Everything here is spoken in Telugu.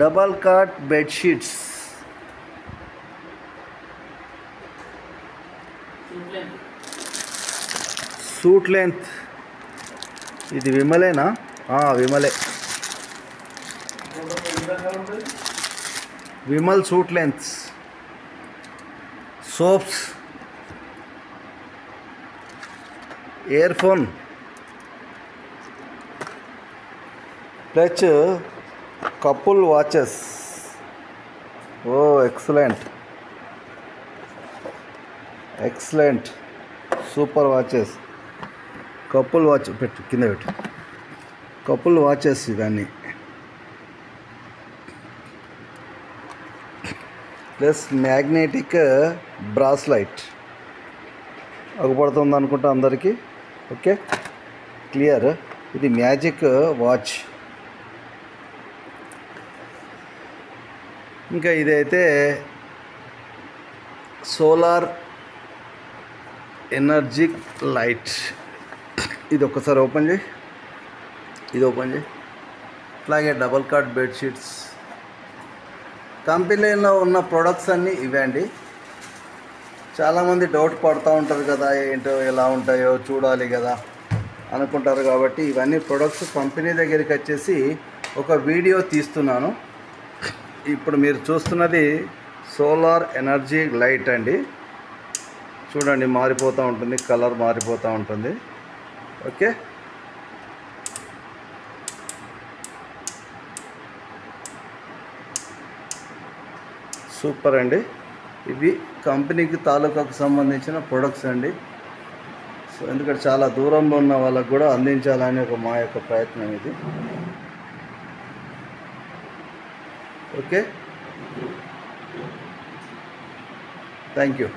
Double cot bedsheets. Suit length. ఇది విమలేనా? విమలే. Vimal suit lengths. Soaps, earphone, plus couple watches. Oh excellent, excellent, super watches. Couple watch పెట్టు, కింద పెట్టు. కపుల్ వాచెస్ ఇవన్నీ. Plus magnetic bracelet. అగుపడుతుంది అనుకుంటా అందరికీ. Okay, clear. ఇది మ్యాజిక్ వాచ్. ఇంకా ఇదైతే సోలార్ ఎనర్జీ లైట్. ఇది ఒక్కసారి ఓపెన్ చేయి, ఇది ఓపెన్ చేయి. అలాగే డబల్ కాట్ బెడ్షీట్స్. కంపెనీలో ఉన్న ప్రొడక్ట్స్ అన్నీ ఇవండి. చాలామంది డౌట్ పడుతూ ఉంటారు కదా, ఏంటో ఎలా ఉంటాయో చూడాలి కదా అనుకుంటారు. కాబట్టి ఇవన్నీ ప్రొడక్ట్స్ కంపెనీ దగ్గరికి వచ్చేసి ఒక వీడియో తీస్తున్నాను. ఇప్పుడు మీరు చూస్తున్నది సోలార్ ఎనర్జీ లైట్ అండి. చూడండి, మారిపోతూ ఉంటుంది, కలర్ మారిపోతూ ఉంటుంది. ఓకే, సూపర్ అండి. ఇవి కంపెనీకి తాలూకాకు సంబంధించిన ప్రొడక్ట్స్ అండి. సో ఎందుకంటే చాలా దూరంలో ఉన్న వాళ్ళకు కూడా అందించాలని మా యొక్క ప్రయత్నం ఇది. Okay, thank you.